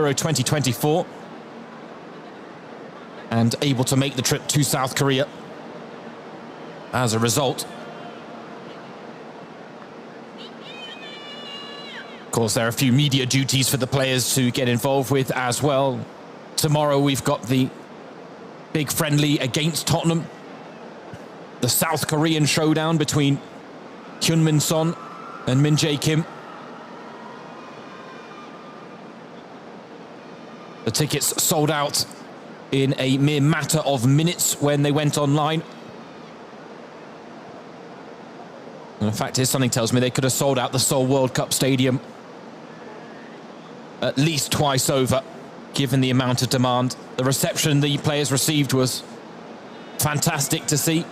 Euro 2024 and able to make the trip to South Korea as a result. Of course, there are a few media duties for the players to get involved with as well. Tomorrow we've got the big friendly against Tottenham, the South Korean showdown between Heung-min Son and Min Jae-kim. The tickets sold out in a mere matter of minutes when they went online. And in fact, something tells me they could have sold out the Seoul World Cup Stadium at least twice over, given the amount of demand. The reception the players received was fantastic to see.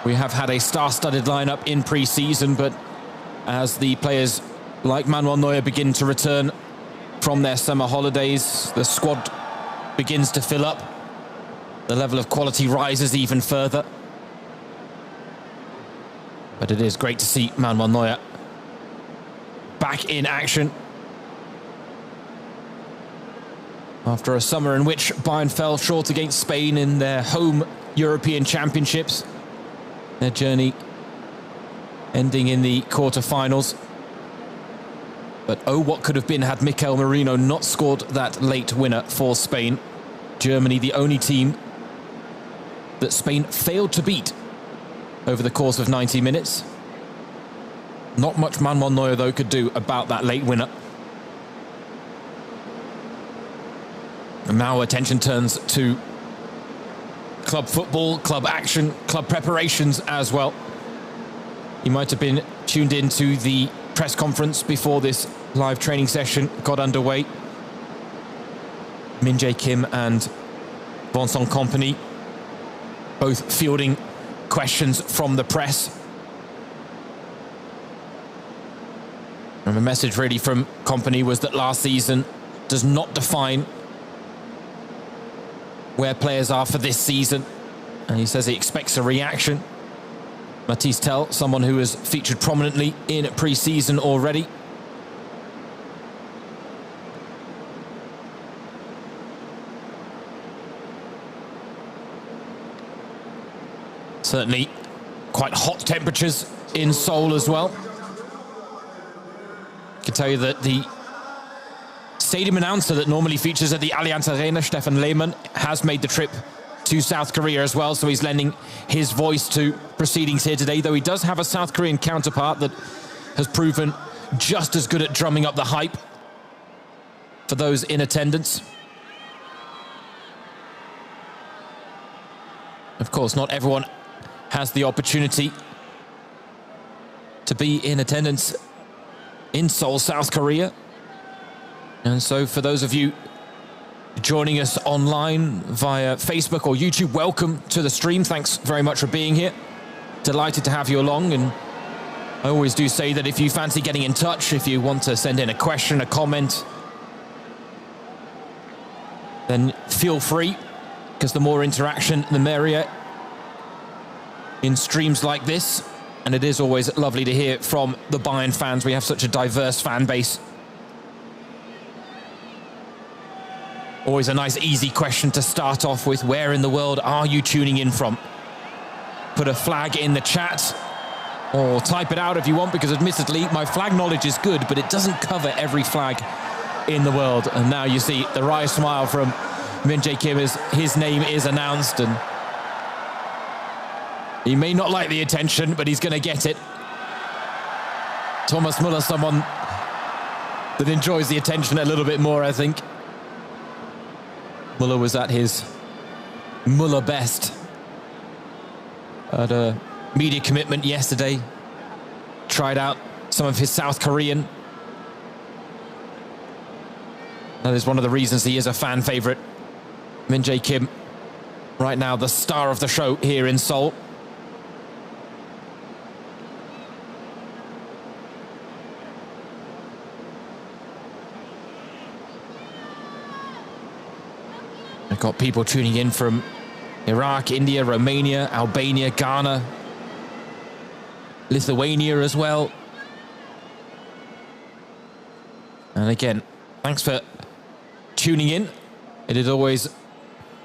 We have had a star-studded lineup in pre-season, but as the players like Manuel Neuer begin to return from their summer holidays, the squad begins to fill up. The level of quality rises even further. But it is great to see Manuel Neuer back in action after a summer in which Bayern fell short against Spain in their home European Championships. Their journey ending in the quarter-finals. But oh, what could have been had Mikel Merino not scored that late winner for Spain. Germany, the only team that Spain failed to beat over the course of 90 minutes. Not much Manuel Neuer, though, could do about that late winner. And now attention turns to club football, club action, club preparations as well. You might have been tuned into the press conference before this live training session got underway. Min Jae-kim and Vincent Kompany both fielding questions from the press. And the message really from Kompany was that last season does not define where players are for this season. And he says he expects a reaction. Mathys Tel, someone who has featured prominently in pre-season already. Certainly quite hot temperatures in Seoul as well. I can tell you that the stadium announcer that normally features at the Allianz Arena, Stefan Lehmann, has made the trip to South Korea as well, so he's lending his voice to proceedings here today, though he does have a South Korean counterpart that has proven just as good at drumming up the hype for those in attendance. Of course, not everyone has the opportunity to be in attendance in Seoul, South Korea. And so for those of you joining us online via Facebook or YouTube, welcome to the stream. Thanks very much for being here. Delighted to have you along. And I always do say that if you fancy getting in touch, if you want to send in a question, a comment, then feel free, because the more interaction, the merrier in streams like this. And it is always lovely to hear from the Bayern fans. We have such a diverse fan base. Always a nice, easy question to start off with. Where in the world are you tuning in from? Put a flag in the chat or type it out if you want, because admittedly, my flag knowledge is good, but it doesn't cover every flag in the world. And now you see the wry smile from Min Jae-kim as his name is announced, and he may not like the attention, but he's going to get it. Thomas Müller, someone that enjoys the attention a little bit more, I think. Müller was at his Müller best at a media commitment yesterday. Tried out some of his South Korean. That is one of the reasons he is a fan favorite. Min Jae-kim, right now the star of the show here in Seoul. I've got people tuning in from Iraq, India, Romania, Albania, Ghana, Lithuania as well. And again, thanks for tuning in. It is always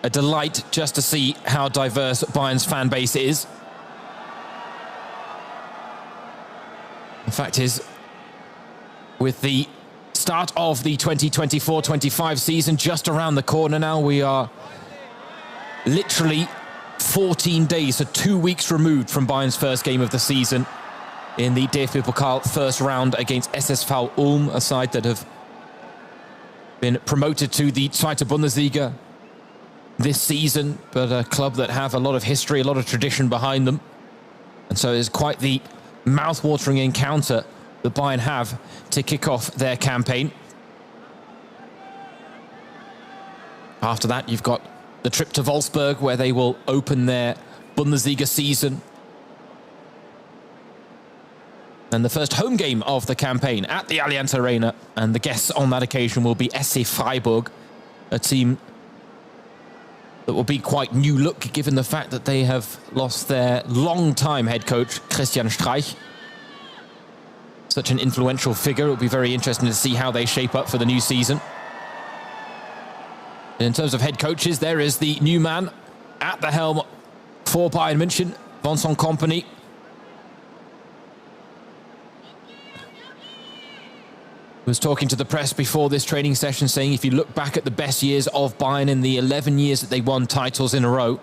a delight just to see how diverse Bayern's fan base is. The fact is, with the start of the 2024-25 season just around the corner now, we are literally 14 days, so 2 weeks removed from Bayern's first game of the season in the DFB Pokal first round against SSV Ulm, a side that have been promoted to the Zweite Bundesliga this season, but a club that have a lot of history, a lot of tradition behind them. And so it's quite the mouth-watering encounter that Bayern have to kick off their campaign. After that, you've got the trip to Wolfsburg, where they will open their Bundesliga season. And the first home game of the campaign at the Allianz Arena. And the guests on that occasion will be SC Freiburg, a team that will be quite new look, given the fact that they have lost their long-time head coach, Christian Streich. Such an influential figure. It'll be very interesting to see how they shape up for the new season. In terms of head coaches, there is the new man at the helm for Bayern München, Vincent Kompany. Was talking to the press before this training session, saying if you look back at the best years of Bayern in the 11 years that they won titles in a row,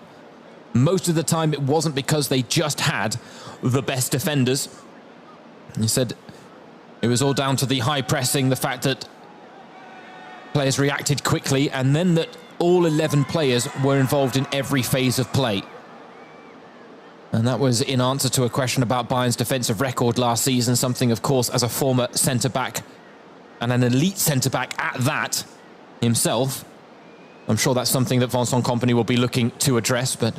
most of the time it wasn't because they just had the best defenders. He said it was all down to the high pressing, the fact that players reacted quickly, and then that all 11 players were involved in every phase of play. And that was in answer to a question about Bayern's defensive record last season, something, of course, as a former centre-back and an elite centre-back at that himself, I'm sure that's something that Vincent Kompany will be looking to address. But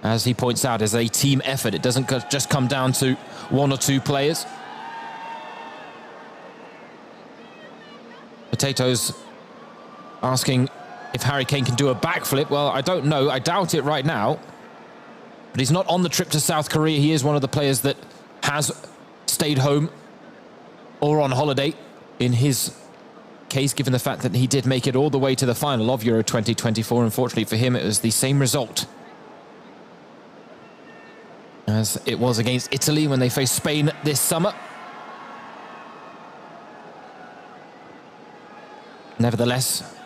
as he points out, it's a team effort. It doesn't just come down to one or two players. Potatoes asking if Harry Kane can do a backflip. Well, I don't know. I doubt it right now. But he's not on the trip to South Korea. He is one of the players that has stayed home or on holiday. In his case, given the fact that he did make it all the way to the final of Euro 2024, unfortunately for him, it was the same result as it was against Italy when they faced Spain this summer. Nevertheless,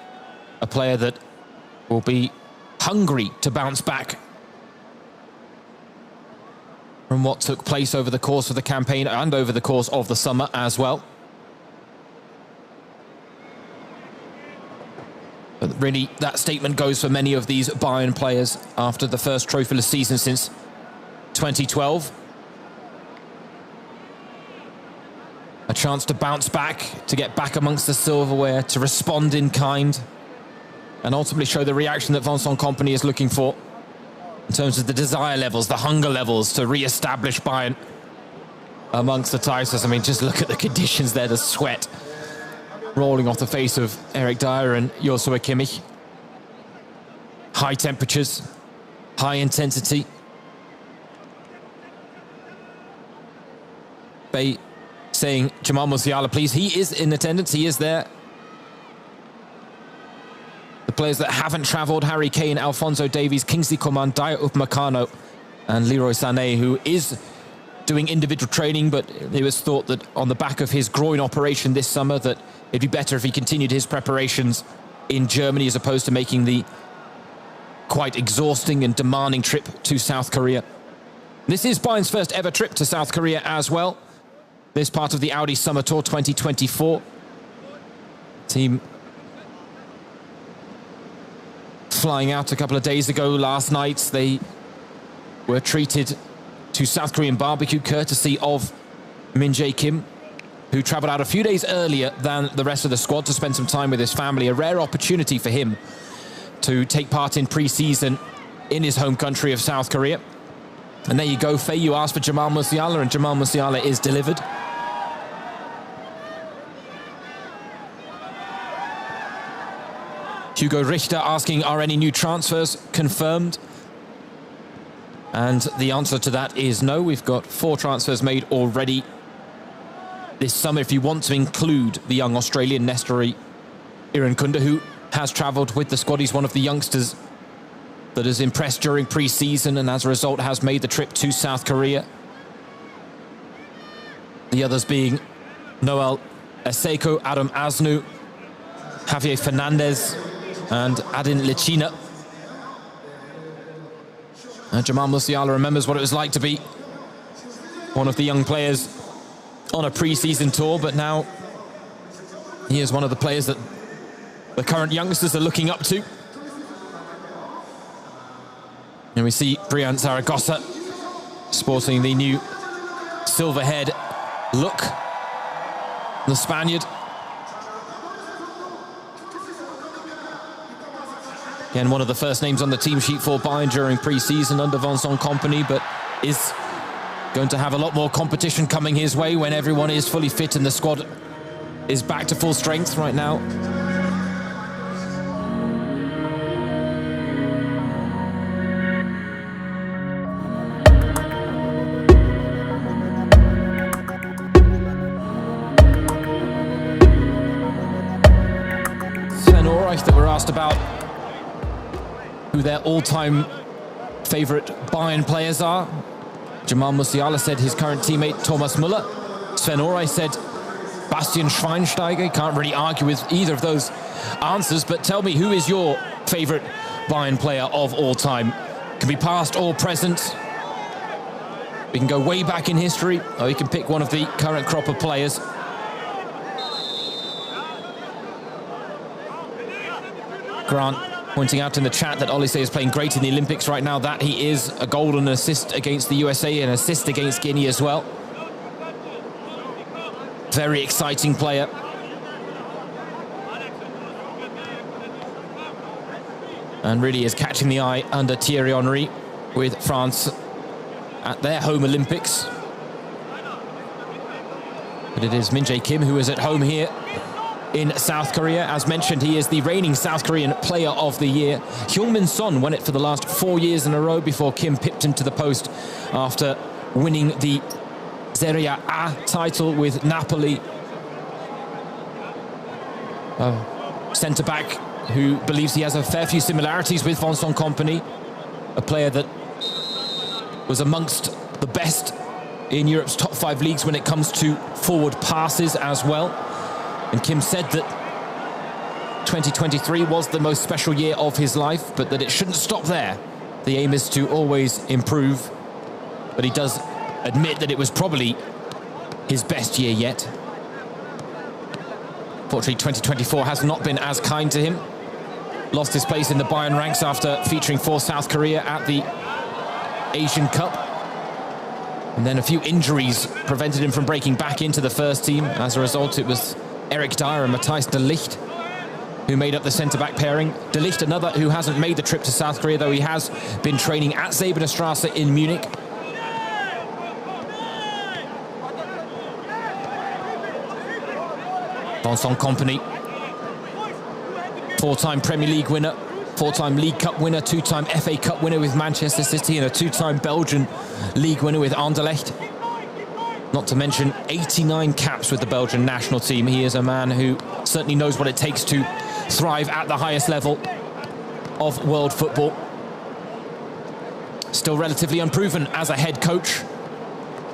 a player that will be hungry to bounce back from what took place over the course of the campaign and over the course of the summer as well. But really, that statement goes for many of these Bayern players after the first trophyless season since 2012. A chance to bounce back, to get back amongst the silverware, to respond in kind, and ultimately show the reaction that Vincent Kompany is looking for in terms of the desire levels, the hunger levels, to re-establish Bayern amongst the titles. I mean, just look at the conditions there, the sweat rolling off the face of Eric Dyer and Joshua Kimmich. High temperatures, high intensity. Bay saying, Jamal Musiala, please. He is in attendance. He is there. The players that haven't travelled, Harry Kane, Alphonso Davies, Kingsley Coman, Daya Upamecano, and Leroy Sané, who is doing individual training, but it was thought that on the back of his groin operation this summer that it'd be better if he continued his preparations in Germany as opposed to making the quite exhausting and demanding trip to South Korea. This is Bayern's first ever trip to South Korea as well. This part of the Audi Summer Tour 2024. Team flying out a couple of days ago. Last night they were treated to South Korean barbecue courtesy of Min Jae Kim, who travelled out a few days earlier than the rest of the squad to spend some time with his family. A rare opportunity for him to take part in pre-season in his home country of South Korea. And there you go, Faye, you asked for Jamal Musiala, and Jamal Musiala is delivered. Hugo Richter asking, are any new transfers confirmed? And the answer to that is no. We've got 4 transfers made already this summer, if you want to include the young Australian Nestori Irankunda, who has travelled with the squad. He's one of the youngsters that has impressed during pre-season and as a result has made the trip to South Korea. The others being Noel Eseko, Adam Asnu, Javier Fernandez and Adin Licina. Jamal Musiala remembers what it was like to be one of the young players on a pre-season tour, but now he is one of the players that the current youngsters are looking up to. And we see Brian Zaragoza sporting the new silver-haired look. The Spaniard. Again, one of the first names on the team sheet for Bayern during pre-season under Vincent Kompany, but is going to have a lot more competition coming his way when everyone is fully fit and the squad is back to full strength right now. That were asked about who their all-time favourite Bayern players are. Jamal Musiala said his current teammate Thomas Müller. Sven Ulreich said Bastian Schweinsteiger. Can't really argue with either of those answers, but tell me, who is your favourite Bayern player of all time? Can be past or present. We can go way back in history, or you can pick one of the current crop of players. Grant pointing out in the chat that Olise is playing great in the Olympics right now. That he is. A goal and an assist against the USA, an assist against Guinea as well. Very exciting player. And really is catching the eye under Thierry Henry with France at their home Olympics. But it is Min Jae Kim who is at home here in South Korea. As mentioned, he is the reigning South Korean Player of the Year. Heung-min Son won it for the last 4 years in a row before Kim pipped him to the post after winning the Serie A title with Napoli. Centre-back who believes he has a fair few similarities with Vincent Kompany, a player that was amongst the best in Europe's top 5 leagues when it comes to forward passes as well. And Kim said that 2023 was the most special year of his life, but that it shouldn't stop there. The aim is to always improve, but he does admit that it was probably his best year yet. Fortunately, 2024 has not been as kind to him. Lost his place in the Bayern ranks after featuring for South Korea at the Asian Cup. And then a few injuries prevented him from breaking back into the first team. As a result, it was Eric Dyer and Matthijs de Ligt who made up the centre-back pairing. De Ligt, another who hasn't made the trip to South Korea, though he has been training at Zebenstrasse in Munich. Vincent Kompany, 4-time Premier League winner, 4-time League Cup winner, 2-time FA Cup winner with Manchester City and a 2-time Belgian League winner with Anderlecht. Not to mention 89 caps with the Belgian national team. He is a man who certainly knows what it takes to thrive at the highest level of world football. Still relatively unproven as a head coach.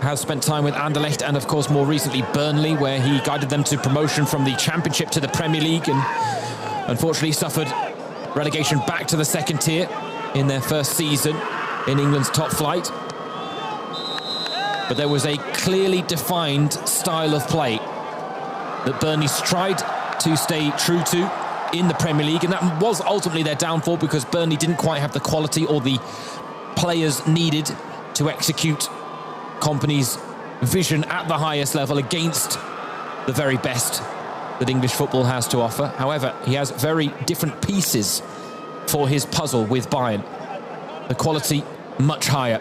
Has spent time with Anderlecht and, of course, more recently Burnley, where he guided them to promotion from the Championship to the Premier League and unfortunately suffered relegation back to the second tier in their first season in England's top flight. But there was a clearly defined style of play that Burnley tried to stay true to in the Premier League, and that was ultimately their downfall because Burnley didn't quite have the quality or the players needed to execute Kompany's vision at the highest level against the very best that English football has to offer. However, he has very different pieces for his puzzle with Bayern. The quality much higher.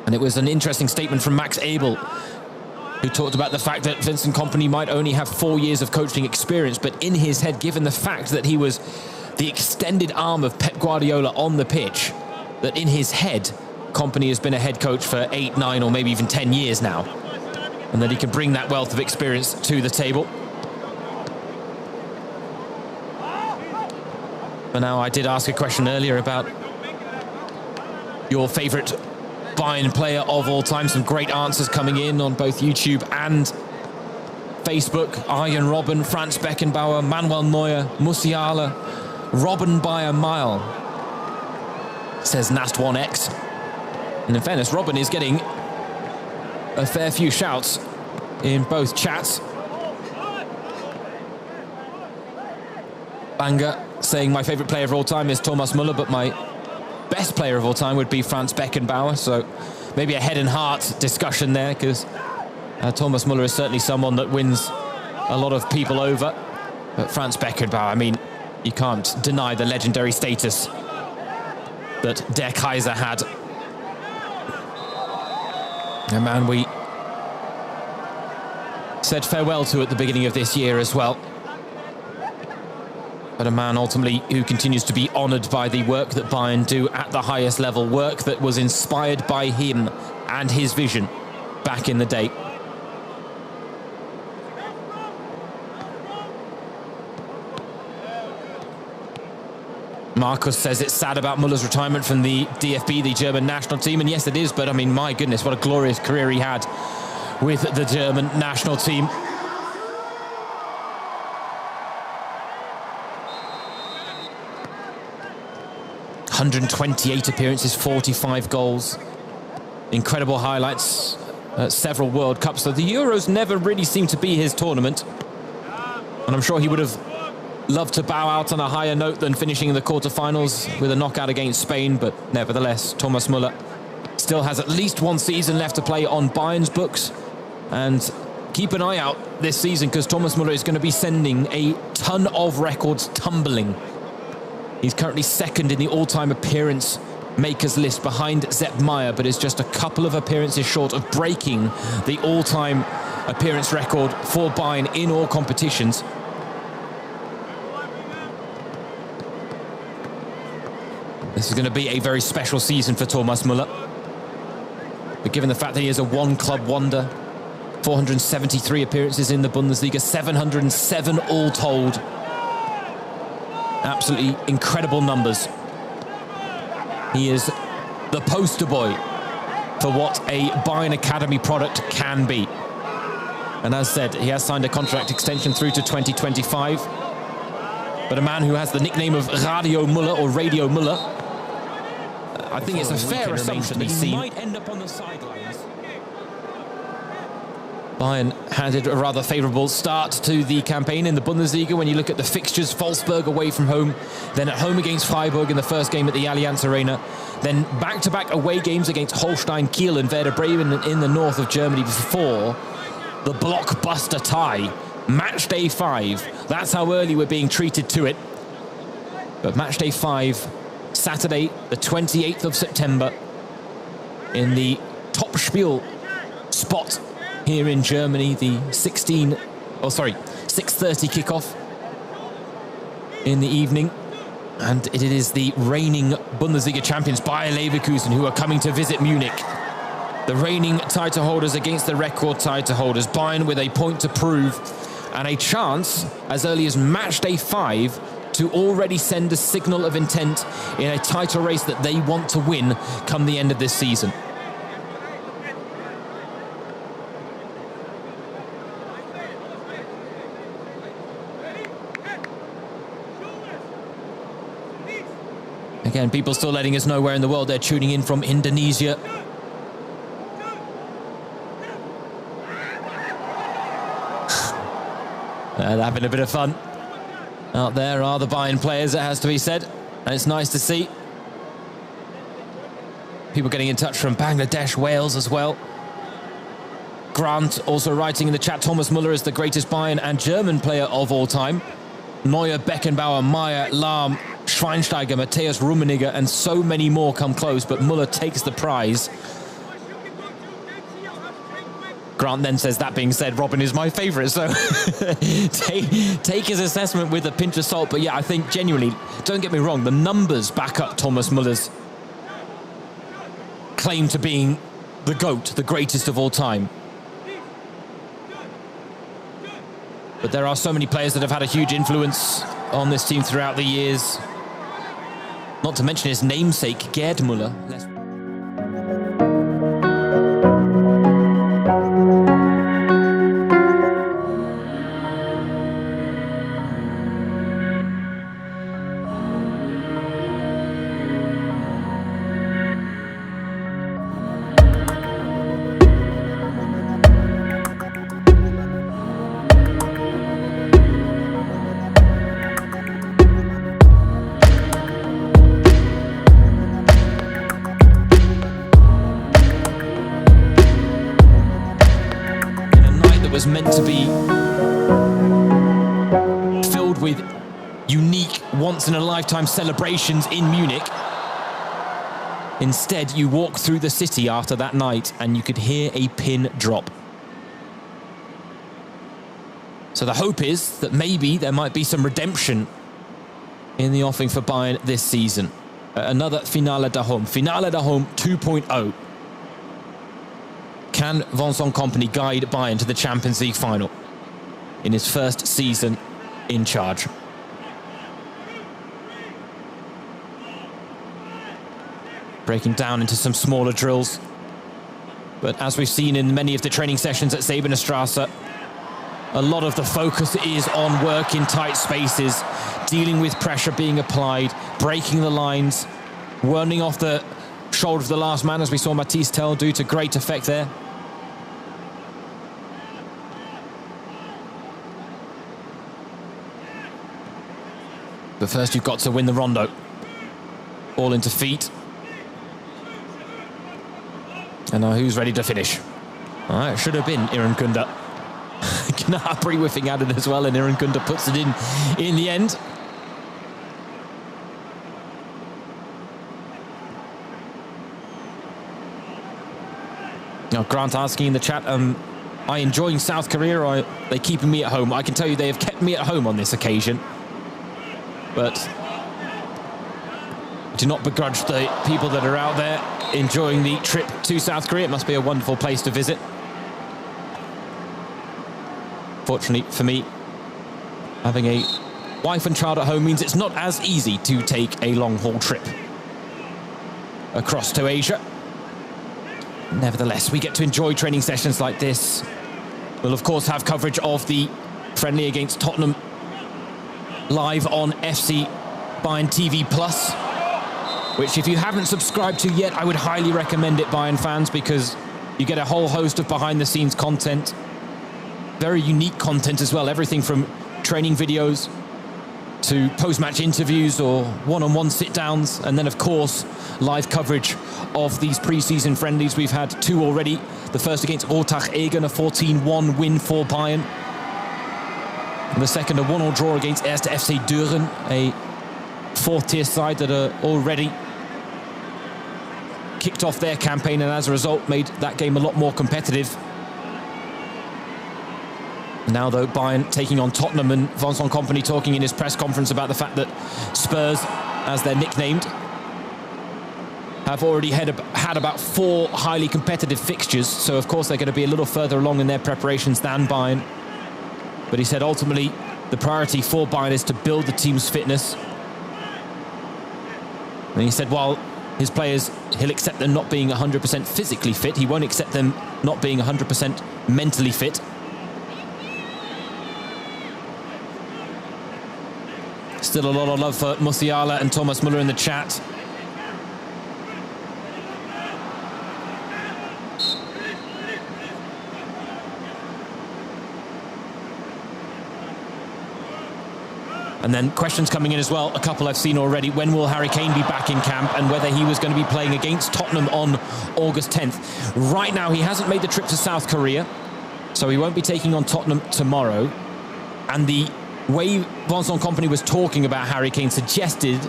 And it was an interesting statement from Max Abel, who talked about the fact that Vincent Kompany might only have 4 years of coaching experience, but in his head, given the fact that he was the extended arm of Pep Guardiola on the pitch, that in his head, Kompany has been a head coach for 8, 9, or maybe even 10 years now. and that he can bring that wealth of experience to the table. But now, I did ask a question earlier about your favourite Bayern player of all time. Some great answers coming in on both YouTube and Facebook. Arjen Robben, Franz Beckenbauer, Manuel Neuer, Musiala, Robben by a mile, says Nast1X. And in fairness, Robben is getting a fair few shouts in both chats. Banger saying my favourite player of all time is Thomas Müller, but my best player of all time would be Franz Beckenbauer. So maybe a head and heart discussion there, because Thomas Müller is certainly someone that wins a lot of people over. But Franz Beckenbauer, I mean, you can't deny the legendary status that Der Kaiser had. A man we said farewell to at the beginning of this year as well. But a man ultimately who continues to be honoured by the work that Bayern do at the highest level, work that was inspired by him and his vision back in the day. Marcus says it's sad about Muller's retirement from the DFB, the German national team, and yes it is, but I mean, my goodness, what a glorious career he had with the German national team. ...128 appearances, 45 goals. Incredible highlights at several World Cups. So the Euros never really seemed to be his tournament. And I'm sure he would have loved to bow out on a higher note than finishing in the quarterfinals with a knockout against Spain. But nevertheless, Thomas Müller still has at least one season left to play on Bayern's books. And keep an eye out this season, because Thomas Müller is going to be sending a ton of records tumbling. He's currently second in the all-time appearance makers list behind Sepp Maier, but is just a couple of appearances short of breaking the all-time appearance record for Bayern in all competitions. This is going to be a very special season for Thomas Müller. But given the fact that he is a one-club wonder, 473 appearances in the Bundesliga, 707 all told. Absolutely incredible numbers. He is the poster boy for what a Bayern Academy product can be. And as said, he has signed a contract extension through to 2025. But a man who has the nickname of Radio Müller, or Radio Müller, I think it's a fair assumption that he might end up on the sidelines. Bayern had a rather favourable start to the campaign in the Bundesliga. When you look at the fixtures, Wolfsburg away from home, then at home against Freiburg in the first game at the Allianz Arena, then back-to-back away games against Holstein Kiel and Werder Bremen in the north of Germany before the blockbuster tie. Match day 5. That's how early we're being treated to it. But match day 5, Saturday, the 28th of September, in the Topspiel spot here in Germany, the 6:30 kickoff in the evening. And it is the reigning Bundesliga champions, Bayer Leverkusen, who are coming to visit Munich. The reigning title holders against the record title holders. Bayern with a point to prove and a chance as early as match day 5 to already send a signal of intent in a title race that they want to win come the end of this season. Again, people still letting us know where in the world they're tuning in from. Indonesia. They're having a bit of fun. Out there are the Bayern players, it has to be said. And it's nice to see. People getting in touch from Bangladesh, Wales as well. Grant also writing in the chat, Thomas Müller is the greatest Bayern and German player of all time. Neuer, Beckenbauer, Maier, Lahm, Schweinsteiger, Matthias Rummenigge, and so many more come close, but Müller takes the prize. Grant then says, that being said, Robben is my favourite, so take his assessment with a pinch of salt. But yeah, I think genuinely, don't get me wrong, the numbers back up Thomas Müller's claim to being the GOAT, the greatest of all time. But there are so many players that have had a huge influence on this team throughout the years. Not to mention his namesake, Gerd Müller. Was meant to be filled with unique, once-in-a-lifetime celebrations in Munich. Instead, you walk through the city after that night and you could hear a pin drop. So the hope is that maybe there might be some redemption in the offing for Bayern this season. Another Finale daheim. Finale daheim 2.0. Can Vincent Kompany guide Bayern to the Champions League final in his first season in charge? Breaking down into some smaller drills. But as we've seen in many of the training sessions at Sebenerstrasse, a lot of the focus is on work in tight spaces, dealing with pressure being applied, breaking the lines, warning off the shoulder of the last man, as we saw Matthijs Tel do to great effect there. But first you've got to win the rondo. Ball into feet. And now who's ready to finish? All right, should have been Iran Kunda. Gnabry whiffing at it as well, and Iran Kunda puts it in the end. Now, Grant asking in the chat, am I enjoying South Korea, or are they keeping me at home? I can tell you they have kept me at home on this occasion. But do not begrudge the people that are out there enjoying the trip to South Korea. It must be a wonderful place to visit. Fortunately for me, having a wife and child at home means it's not as easy to take a long-haul trip across to Asia. Nevertheless, we get to enjoy training sessions like this. We'll, of course, have coverage of the friendly against Tottenham live on FC Bayern TV+, which if you haven't subscribed to yet, I would highly recommend it, Bayern fans, because you get a whole host of behind-the-scenes content, very unique content as well, everything from training videos to post-match interviews or one-on-one sit-downs, and then, of course, live coverage of these pre-season friendlies. We've had two already. The first against Ortach Egen, a 14-1 win for Bayern. And the second, a 1-1 draw against Erste FC Düren, a fourth-tier side that are already kicked off their campaign and as a result made that game a lot more competitive. Now, though, Bayern taking on Tottenham, and Vincent Kompany talking in his press conference about the fact that Spurs, as they're nicknamed, have already had about 4 highly competitive fixtures. So, of course, they're going to be a little further along in their preparations than Bayern. But he said ultimately the priority for Bayern is to build the team's fitness. And he said while his players, he'll accept them not being 100% physically fit, he won't accept them not being 100% mentally fit. Still a lot of love for Musiala and Thomas Müller in the chat. And then questions coming in as well, a couple I've seen already. When will Harry Kane be back in camp, and whether he was going to be playing against Tottenham on August 10th. Right now, he hasn't made the trip to South Korea, so he won't be taking on Tottenham tomorrow. And the way Vincent Kompany was talking about Harry Kane suggested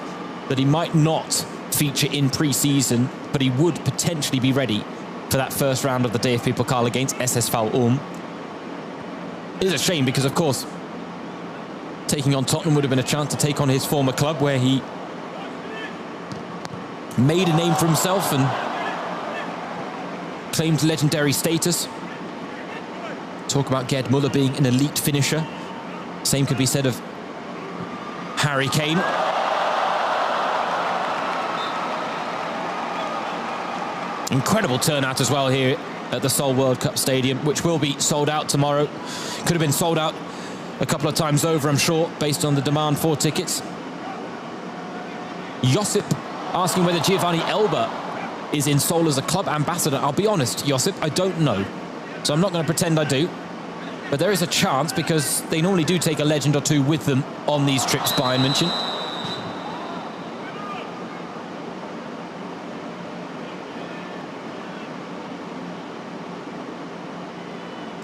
that he might not feature in pre-season, but he would potentially be ready for that first round of the DFB Pokal against SSV Ulm. It is a shame because, of course, taking on Tottenham would have been a chance to take on his former club, where he made a name for himself and claimed legendary status. Talk about Gerd Müller being an elite finisher. Same could be said of Harry Kane. Incredible turnout as well here at the Seoul World Cup Stadium, which will be sold out tomorrow. Could have been sold out a couple of times over, I'm sure, based on the demand for tickets. Josip asking whether Giovanni Elba is in Seoul as a club ambassador. I'll be honest, Josip, I don't know. So I'm not going to pretend I do. But there is a chance, because they normally do take a legend or two with them on these trips, Bayern München.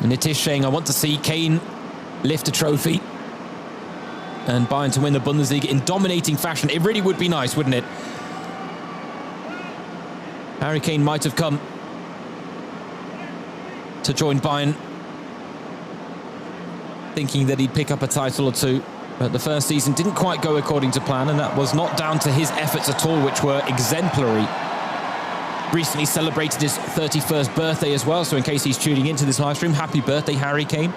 And it is saying, I want to see Kane lift a trophy and Bayern to win the Bundesliga in dominating fashion. It really would be nice, wouldn't it? Harry Kane might have come to join Bayern thinking that he'd pick up a title or two, but the first season didn't quite go according to plan, and that was not down to his efforts at all, which were exemplary. Recently celebrated his 31st birthday as well, so in case he's tuning into this live stream, happy birthday, Harry Kane.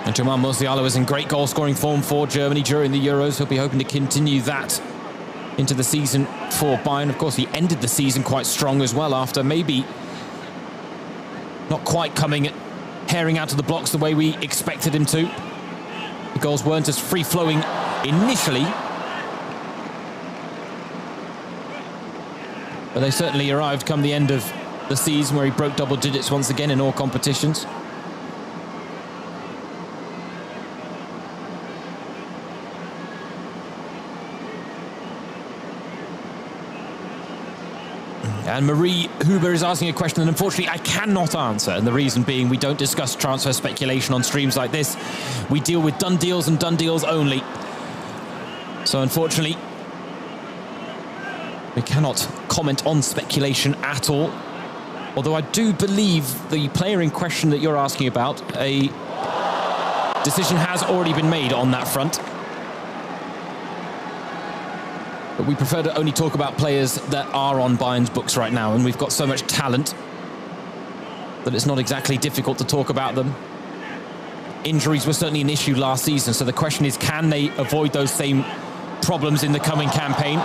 And Jamal Musiala was in great goal-scoring form for Germany during the Euros. He'll be hoping to continue that into the season for Bayern. Of course, he ended the season quite strong as well, after maybe not quite herring out to the blocks the way we expected him to. The goals weren't as free-flowing initially, but they certainly arrived come the end of the season, where he broke double digits once again in all competitions. And Marie Huber is asking a question that unfortunately I cannot answer, and the reason being we don't discuss transfer speculation on streams like this. We deal with done deals and done deals only. So unfortunately, we cannot comment on speculation at all. Although I do believe the player in question that you're asking about, a decision has already been made on that front. But we prefer to only talk about players that are on Bayern's books right now, and we've got so much talent that it's not exactly difficult to talk about them. Injuries were certainly an issue last season, so the question is, can they avoid those same problems in the coming campaign?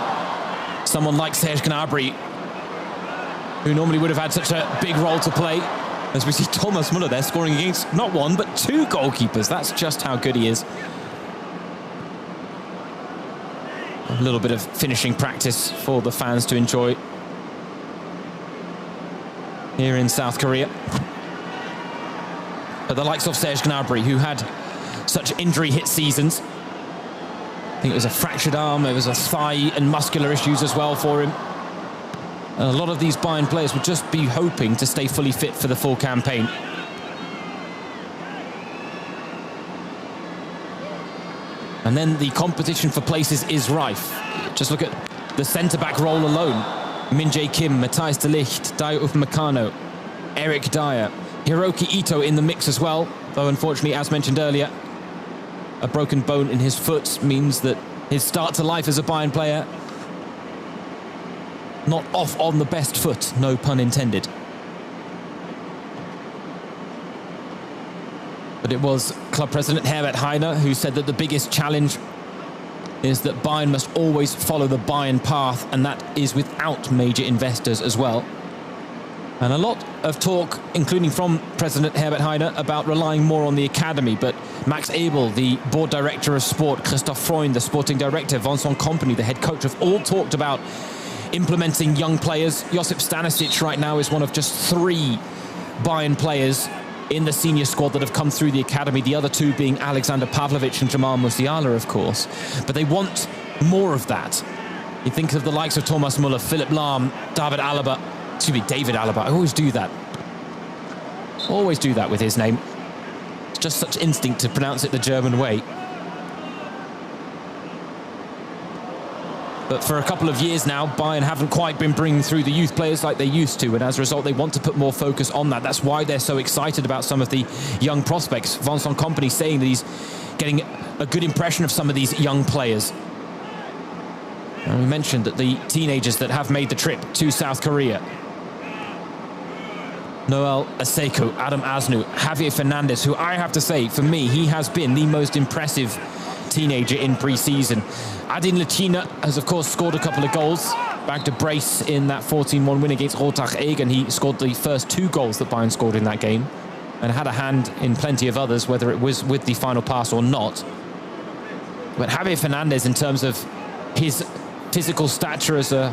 Someone like Serge Gnabry, who normally would have had such a big role to play, as we see Thomas Müller there scoring against not one but two goalkeepers. That's just how good he is. A little bit of finishing practice for the fans to enjoy here in South Korea. But the likes of Serge Gnabry, who had such injury-hit seasons. I think it was a fractured arm, it was a thigh and muscular issues as well for him. And a lot of these Bayern players would just be hoping to stay fully fit for the full campaign. And then the competition for places is rife. Just look at the centre-back role alone. Min-Jae Kim, Matthijs de Ligt, Dayot Upamecano, Eric Dyer, Hiroki Ito in the mix as well. Though unfortunately, as mentioned earlier, a broken bone in his foot means that his start to life as a Bayern player, not off on the best foot, no pun intended. But it was club president Herbert Hainer who said that the biggest challenge is that Bayern must always follow the Bayern path, and that is without major investors as well. And a lot of talk, including from President Herbert Hainer, about relying more on the academy. But Max Abel, the board director of sport, Christoph Freund, the sporting director, Vincent Kompany, the head coach, have all talked about implementing young players. Josip Stanisic right now is one of just 3 Bayern players in the senior squad that have come through the academy, the other 2 being Alexander Pavlovic and Jamal Musiala, of course. But they want more of that. You think of the likes of Thomas Müller, Philipp Lahm, David Alaba. I always do that. Always do that with his name. It's just such instinct to pronounce it the German way. But for a couple of years now, Bayern haven't quite been bringing through the youth players like they used to, and as a result, they want to put more focus on that. That's why they're so excited about some of the young prospects. Vincent Kompany saying that he's getting a good impression of some of these young players. And we mentioned that the teenagers that have made the trip to South Korea: Noel Aseko, Adam Asnu, Javier Fernandez, who I have to say, for me, he has been the most impressive teenager in pre-season. Adin Lachina has, of course, scored a couple of goals, bagged a brace in that 14-1 win against Rotach Egen. He scored the first 2 goals that Bayern scored in that game and had a hand in plenty of others, whether it was with the final pass or not. But Javier Fernandez, in terms of his physical stature as a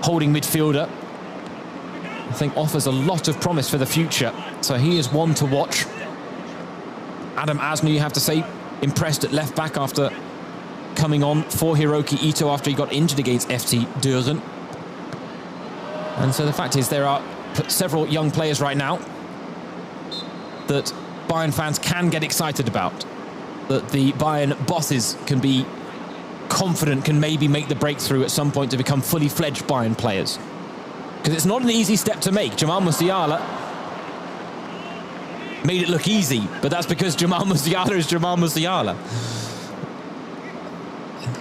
holding midfielder, I think offers a lot of promise for the future. So he is one to watch. Adam Asnu, you have to say, impressed at left back after coming on for Hiroki Ito after he got injured against FC Düren. And so the fact is, there are several young players right now that Bayern fans can get excited about, that the Bayern bosses can be confident can maybe make the breakthrough at some point to become fully fledged Bayern players. Because it's not an easy step to make. Jamal Musiala made it look easy, but that's because Jamal Musiala is Jamal Musiala.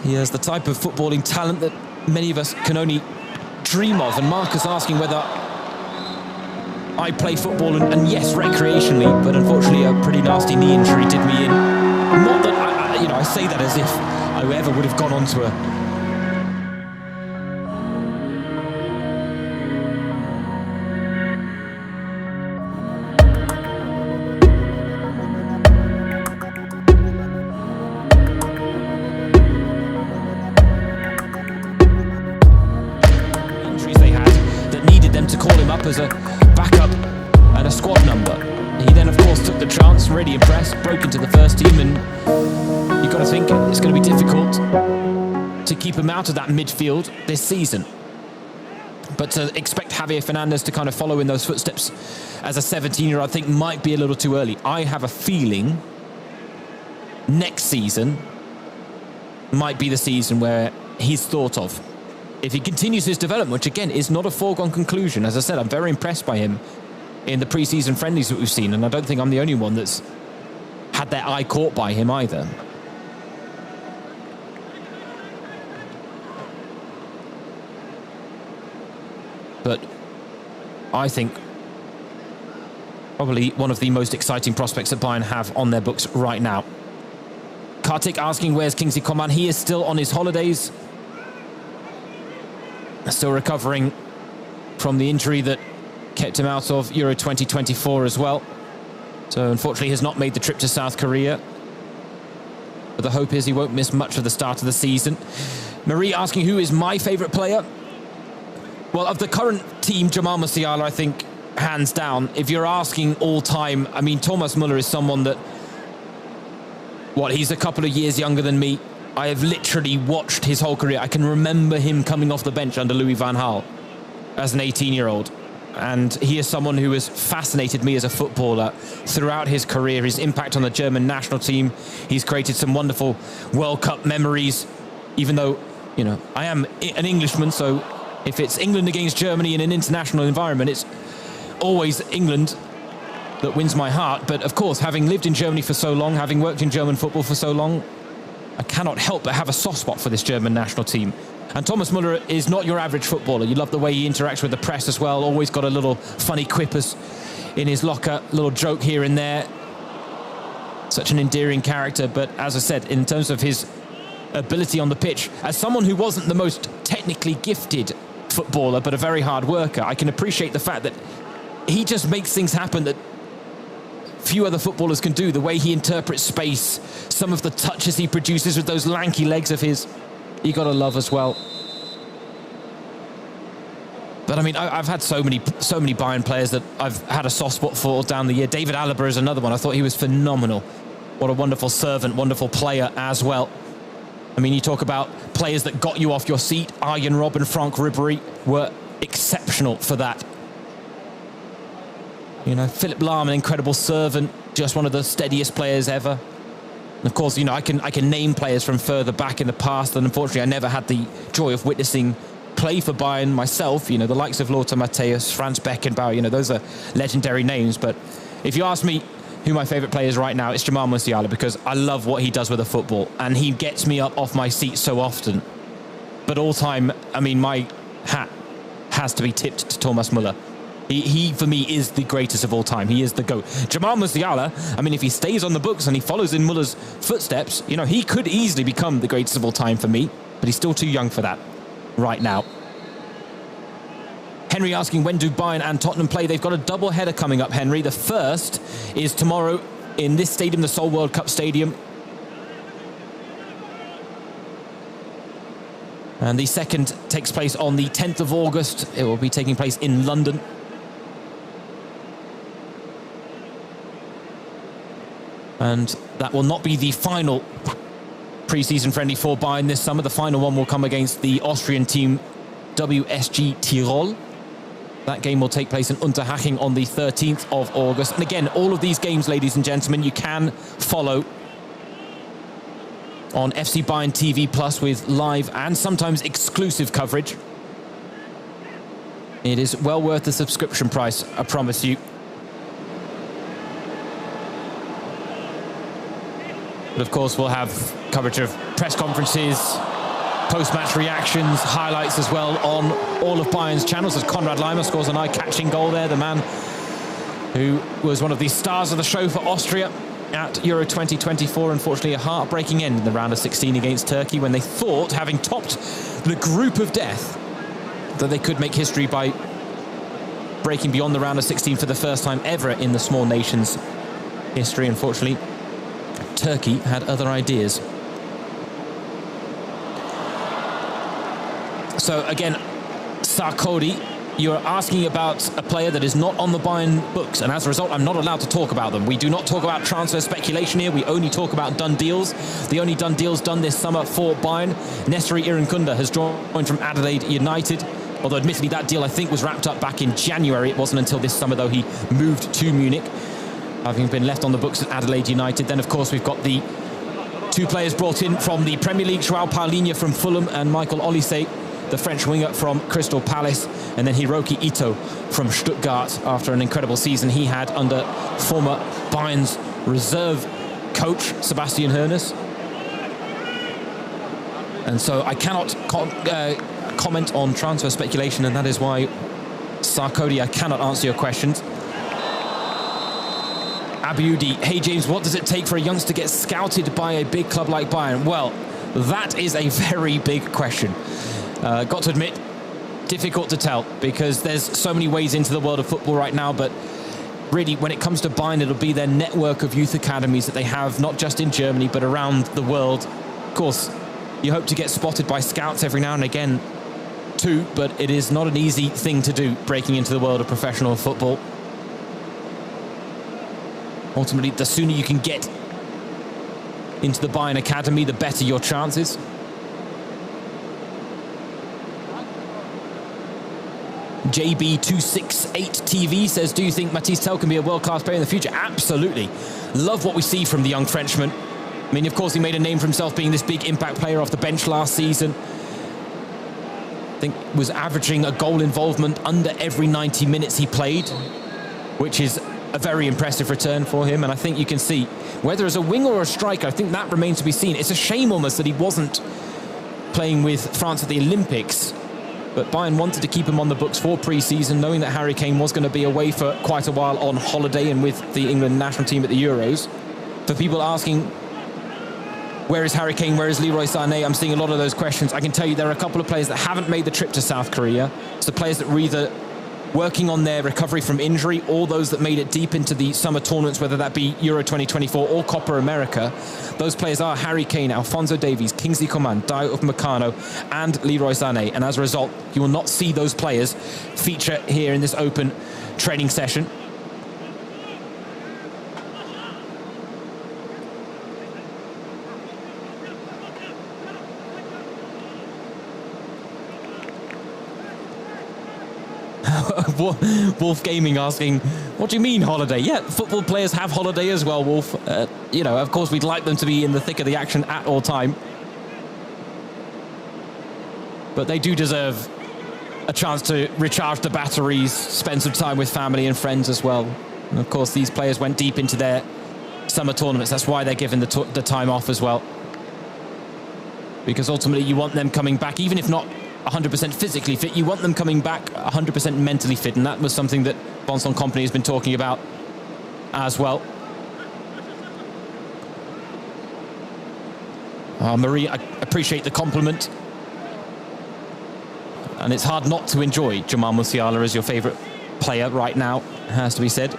He has the type of footballing talent that many of us can only dream of. And Marcus asking whether I play football, and yes, recreationally, but unfortunately a pretty nasty knee injury did me in. Not that I say that as if I ever would have gone on to a as a backup and a squad number. He then, of course, took the chance, really impressed, broke into the first team, and you've got to think it's going to be difficult to keep him out of that midfield this season. But to expect Javier Fernandez to kind of follow in those footsteps as a 17-year-old, I think might be a little too early. I have a feeling next season might be the season where he's thought of. If he continues his development, which again is not a foregone conclusion. As I said, I'm very impressed by him in the pre-season friendlies that we've seen, and I don't think I'm the only one that's had their eye caught by him either. But I think probably one of the most exciting prospects that Bayern have on their books right now. Kartik asking where's Kingsley Coman. He is still on his holidays. Still recovering from the injury that kept him out of Euro 2024 as well. So unfortunately has not made the trip to South Korea. But the hope is he won't miss much of the start of the season. Marie asking who is my favourite player. Well, of the current team, Jamal Musiala, I think, hands down. If you're asking all time, I mean, Thomas Müller is someone that, he's a couple of years younger than me. I have literally watched his whole career. I can remember him coming off the bench under Louis van Gaal as an 18-year-old. And he is someone who has fascinated me as a footballer throughout his career. His impact on the German national team. He's created some wonderful World Cup memories. Even though, I am an Englishman, so if it's England against Germany in an international environment, it's always England that wins my heart. But of course, having lived in Germany for so long, having worked in German football for so long, I cannot help but have a soft spot for this German national team. And Thomas Müller is not your average footballer. You love the way he interacts with the press as well. Always got a little funny quippers in his locker, little joke here and there. Such an endearing character. But as I said, in terms of his ability on the pitch, as someone who wasn't the most technically gifted footballer, but a very hard worker, I can appreciate the fact that he just makes things happen that few other footballers can do. The way he interprets space, some of the touches he produces with those lanky legs of his, you got to love as well. But I mean, I've had so many Bayern players that I've had a soft spot for down the year. David Alaba is another one. I thought he was phenomenal. What a wonderful servant, wonderful player as well. I mean, you talk about players that got you off your seat. Arjen Robben, Frank Ribéry were exceptional for that. Philip Lahm, an incredible servant, just one of the steadiest players ever. And of course, I can name players from further back in the past, and unfortunately I never had the joy of witnessing play for Bayern myself. The likes of Lothar Matthäus, Franz Beckenbauer, those are legendary names. But if you ask me, who my favourite player is right now, it's Jamal Musiala, because I love what he does with the football, and he gets me up off my seat so often. But all time, I mean, my hat has to be tipped to Thomas Müller. He, for me, is the greatest of all time. He is the GOAT. Jamal Musiala, I mean, if he stays on the books and he follows in Müller's footsteps, you know, he could easily become the greatest of all time for me, but he's still too young for that right now. Henry asking, when do Bayern and Tottenham play? They've got a double header coming up, Henry. The first is tomorrow in this stadium, the Seoul World Cup Stadium. And the second takes place on the 10th of August. It will be taking place in London. And that will not be the final pre-season friendly for Bayern this summer. The final one will come against the Austrian team WSG Tirol. That game will take place in Unterhaching on the 13th of August. And again, all of these games, ladies and gentlemen, you can follow on FC Bayern TV Plus with live and sometimes exclusive coverage. It is well worth the subscription price, I promise you. But of course, we'll have coverage of press conferences, post-match reactions, highlights as well on all of Bayern's channels, as Konrad Laimer scores an eye-catching goal there, the man who was one of the stars of the show for Austria at Euro 2024. Unfortunately, a heartbreaking end in the round of 16 against Turkey, when they thought, having topped the group of death, that they could make history by breaking beyond the round of 16 for the first time ever in the small nations history. Unfortunately, Turkey had other ideas. So again, Sarkodi, you're asking about a player that is not on the Bayern books, and as a result, I'm not allowed to talk about them. We do not talk about transfer speculation here. We only talk about done deals. The only done deals done this summer for Bayern. Nesri Irinkunda has joined from Adelaide United, although admittedly that deal I think was wrapped up back in January. It wasn't until this summer, though, he moved to Munich, having been left on the books at Adelaide United. Then, of course, we've got the two players brought in from the Premier League, João Paulinho from Fulham and Michael Olise, the French winger from Crystal Palace, and then Hiroki Ito from Stuttgart after an incredible season he had under former Bayern's reserve coach, Sebastian Hoeneß. And so I cannot comment on transfer speculation, and that is why, Sarkodi, I cannot answer your questions. Abiudi, hey James, what does it take for a youngster to get scouted by a big club like Bayern? Well, that is a very big question. Got to admit, difficult to tell, because there's so many ways into the world of football right now, but really when it comes to Bayern, it'll be their network of youth academies that they have, not just in Germany, but around the world. Of course, you hope to get spotted by scouts every now and again too, but it is not an easy thing to do, breaking into the world of professional football. Ultimately, the sooner you can get into the Bayern Academy, the better your chances. JB268TV says, do you think Matisse Tel can be a world-class player in the future? Absolutely. Love what we see from the young Frenchman. I mean, of course, he made a name for himself being this big impact player off the bench last season. I think was averaging a goal involvement under every 90 minutes he played, which is a very impressive return for him. And I think you can see, whether as a winger or a striker, I think that remains to be seen. It's a shame almost that he wasn't playing with France at the Olympics, but Bayern wanted to keep him on the books for pre-season, knowing that Harry Kane was going to be away for quite a while on holiday and with the England national team at the Euros. For people asking, where is Harry Kane, where is Leroy Sané? I'm seeing a lot of those questions. I can tell you there are a couple of players that haven't made the trip to South Korea. It's the players that were either working on their recovery from injury, or those that made it deep into the summer tournaments, whether that be Euro 2024 or Copa America. Those players are Harry Kane, Alphonso Davies, Kingsley Coman, Dayot Upamecano, and Leroy Sané. And as a result, you will not see those players feature here in this open training session. Wolf Gaming asking, what do you mean holiday? Yeah, football players have holiday as well, Wolf. You know, of course, we'd like them to be in the thick of the action at all time, but they do deserve a chance to recharge the batteries, spend some time with family and friends as well. And of course, these players went deep into their summer tournaments. That's why they're given the time off as well. Because ultimately you want them coming back, even if not 100% physically fit, you want them coming back 100% mentally fit. And that was something that Vincent Kompany has been talking about as well. Marie, I appreciate the compliment. And it's hard not to enjoy Jamal Musiala as your favourite player right now, has to be said.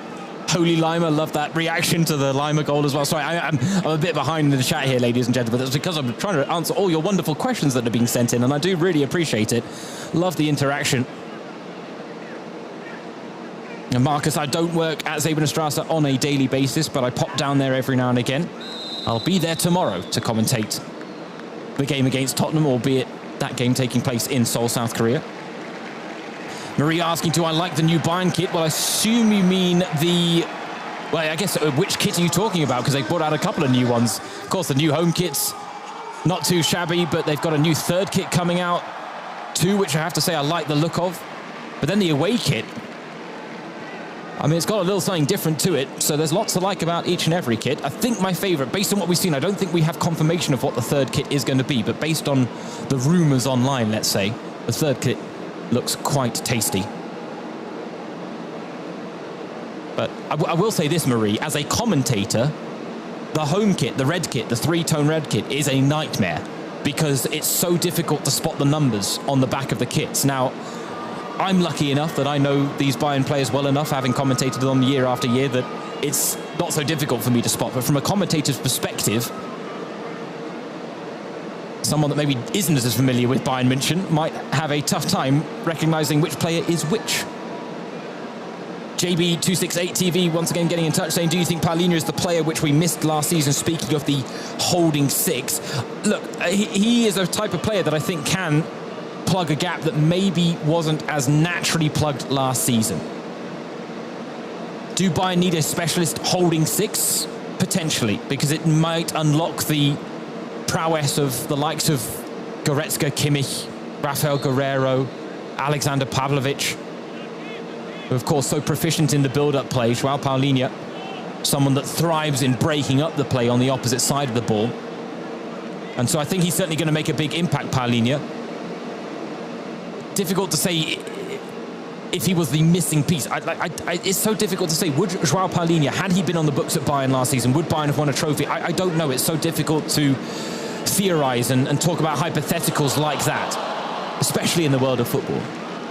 Holy Lima, love that reaction to the Lima goal as well. Sorry, I'm a bit behind in the chat here, ladies and gentlemen. That's because I'm trying to answer all your wonderful questions that are being sent in, and I do really appreciate it. Love the interaction. And Marcus, I don't work at Zebenstrasse on a daily basis, but I pop down there every now and again. I'll be there tomorrow to commentate the game against Tottenham, albeit that game taking place in Seoul, South Korea. Marie asking, do I like the new Bayern kit? Well, I assume you mean the... Well, I guess which kit are you talking about? Because they brought out a couple of new ones. Of course, the new home kit's not too shabby, but they've got a new third kit coming out too, which I have to say I like the look of. But then the away kit, I mean, it's got a little something different to it, so there's lots to like about each and every kit. I think my favourite, based on what we've seen, I don't think we have confirmation of what the third kit is going to be, but based on the rumours online, let's say, the third kit looks quite tasty. But I will say this, Marie, as a commentator, the home kit, the red kit, the three-tone red kit is a nightmare because it's so difficult to spot the numbers on the back of the kits. Now, I'm lucky enough that I know these Bayern players well enough, having commentated them year after year, that it's not so difficult for me to spot. But from a commentator's perspective, someone that maybe isn't as familiar with Bayern München might have a tough time recognising which player is which. JB268TV once again getting in touch saying, do you think Paulinho is the player which we missed last season, speaking of the holding six? Look, he is a type of player that I think can plug a gap that maybe wasn't as naturally plugged last season. Do Bayern need a specialist holding six? Potentially, because it might unlock the prowess of the likes of Goretzka, Kimmich, Rafael Guerreiro, Alexander Pavlovic, who of course so proficient in the build-up play. João Paulinho, someone that thrives in breaking up the play on the opposite side of the ball. And so I think he's certainly going to make a big impact, Paulinho. Difficult to say if he was the missing piece. It's so difficult to say. Would João Paulinho, had he been on the books at Bayern last season, would Bayern have won a trophy? I don't know. It's so difficult to theorise and talk about hypotheticals like that, especially in the world of football.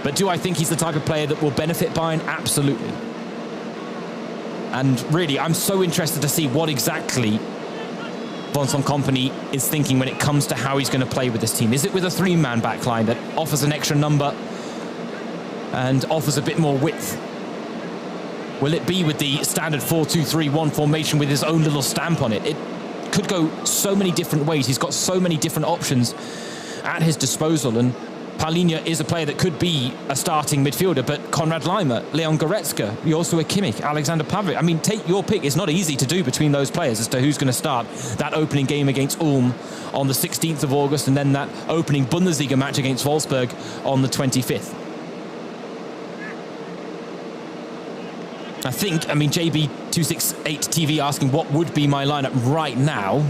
But do I think he's the type of player that will benefit Bayern? Absolutely. And really, I'm so interested to see what exactly Vincent Kompany is thinking when it comes to how he's going to play with this team. Is it with a three-man back line that offers an extra number and offers a bit more width? Will it be with the standard 4-2-3-1 formation with his own little stamp on it? It could go so many different ways. He's got so many different options at his disposal, and Paulinho is a player that could be a starting midfielder, but Konrad Lima, Leon Goretzka, Joshua Kimmich, Alexander Pavlovic. I mean, take your pick. It's not easy to do between those players as to who's going to start that opening game against Ulm on the 16th of August and then that opening Bundesliga match against Wolfsburg on the 25th. I think, I mean, JB268TV asking what would be my lineup right now.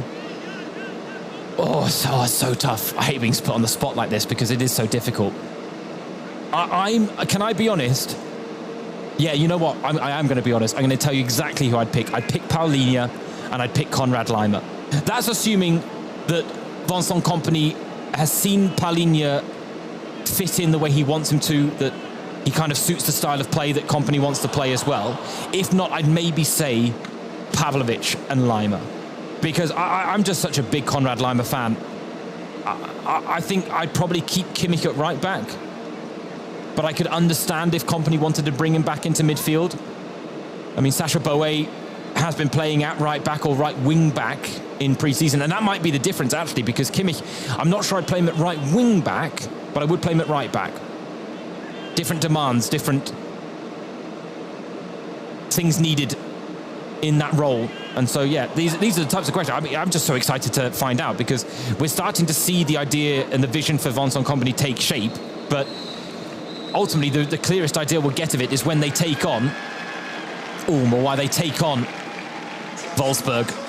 Oh, so tough. I hate being put on the spot like this because it is so difficult. Can I be honest? Yeah, you know what? I am going to be honest. I'm going to tell you exactly who I'd pick. I'd pick Paulinho and I'd pick Konrad Lima. That's assuming that Vincent Kompany has seen Paulinho fit in the way he wants him to, that he kind of suits the style of play that Kompany wants to play as well. If not, I'd maybe say Pavlovic and Lima. Because I'm just such a big Konrad Lima fan. I think I'd probably keep Kimmich at right back. But I could understand if Kompany wanted to bring him back into midfield. I mean, Sacha Boey has been playing at right back or right wing back in pre-season. And that might be the difference, actually, because Kimmich, I'm not sure I'd play him at right wing back, but I would play him at right back. Different demands, different things needed in that role. And so, yeah, these are the types of questions. I mean, I'm just so excited to find out because we're starting to see the idea and the vision for Vincent Kompany take shape. But ultimately, the clearest idea we'll get of it is when they take on Ulm, or why they take on Wolfsburg.